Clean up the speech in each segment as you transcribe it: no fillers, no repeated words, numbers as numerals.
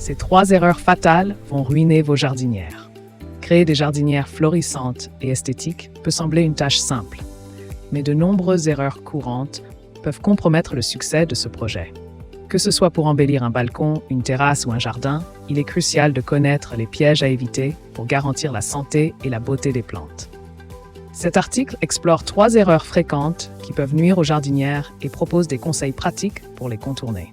Ces 3 erreurs fatales vont ruiner vos jardinières. Créer des jardinières florissantes et esthétiques peut sembler une tâche simple, mais de nombreuses erreurs courantes peuvent compromettre le succès de ce projet. Que ce soit pour embellir un balcon, une terrasse ou un jardin, il est crucial de connaître les pièges à éviter pour garantir la santé et la beauté des plantes. Cet article explore 3 erreurs fréquentes qui peuvent nuire aux jardinières et propose des conseils pratiques pour les contourner.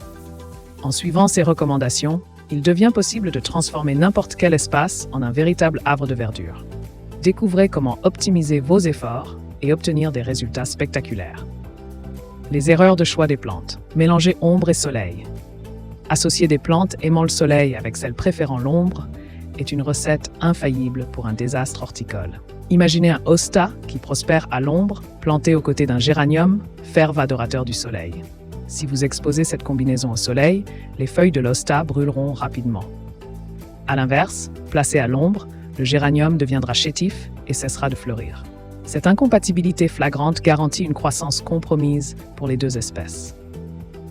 En suivant ces recommandations, il devient possible de transformer n'importe quel espace en un véritable havre de verdure. Découvrez comment optimiser vos efforts et obtenir des résultats spectaculaires. Les erreurs de choix des plantes. Mélangez ombre et soleil. Associer des plantes aimant le soleil avec celles préférant l'ombre est une recette infaillible pour un désastre horticole. Imaginez un hosta qui prospère à l'ombre, planté aux côtés d'un géranium, ferve adorateur du soleil. Si vous exposez cette combinaison au soleil, les feuilles de l'hosta brûleront rapidement. À l'inverse, placé à l'ombre, le géranium deviendra chétif et cessera de fleurir. Cette incompatibilité flagrante garantit une croissance compromise pour les 2 espèces.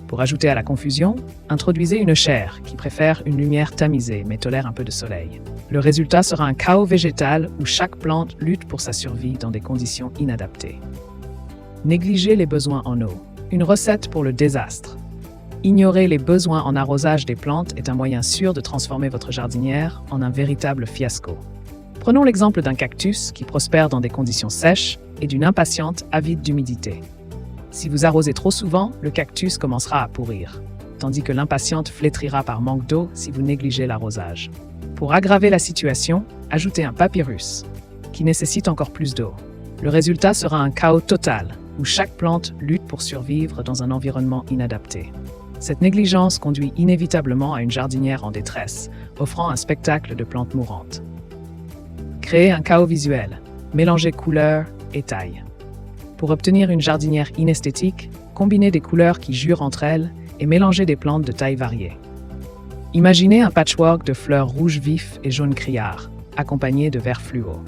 Pour ajouter à la confusion, introduisez une chaire qui préfère une lumière tamisée mais tolère un peu de soleil. Le résultat sera un chaos végétal où chaque plante lutte pour sa survie dans des conditions inadaptées. Négligez les besoins en eau. Une recette pour le désastre. Ignorer les besoins en arrosage des plantes est un moyen sûr de transformer votre jardinière en un véritable fiasco. Prenons l'exemple d'un cactus qui prospère dans des conditions sèches et d'une impatiente avide d'humidité. Si vous arrosez trop souvent, le cactus commencera à pourrir, tandis que l'impatiente flétrira par manque d'eau si vous négligez l'arrosage. Pour aggraver la situation, ajoutez un papyrus, qui nécessite encore plus d'eau. Le résultat sera un chaos total, où chaque plante lutte pour survivre dans un environnement inadapté. Cette négligence conduit inévitablement à une jardinière en détresse, offrant un spectacle de plantes mourantes. Créez un chaos visuel. Mélangez couleurs et tailles. Pour obtenir une jardinière inesthétique, combinez des couleurs qui jurent entre elles et mélangez des plantes de tailles variées. Imaginez un patchwork de fleurs rouge vif et jaune criard, accompagné de vert fluo.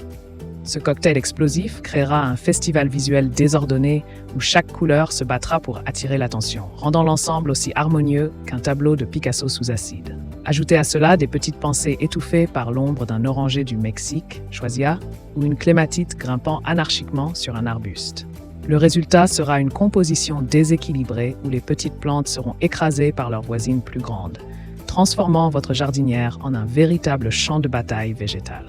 Ce cocktail explosif créera un festival visuel désordonné où chaque couleur se battra pour attirer l'attention, rendant l'ensemble aussi harmonieux qu'un tableau de Picasso sous acide. Ajoutez à cela des petites pensées étouffées par l'ombre d'un oranger du Mexique, Choisia, ou une clématite grimpant anarchiquement sur un arbuste. Le résultat sera une composition déséquilibrée où les petites plantes seront écrasées par leurs voisines plus grandes, transformant votre jardinière en un véritable champ de bataille végétal.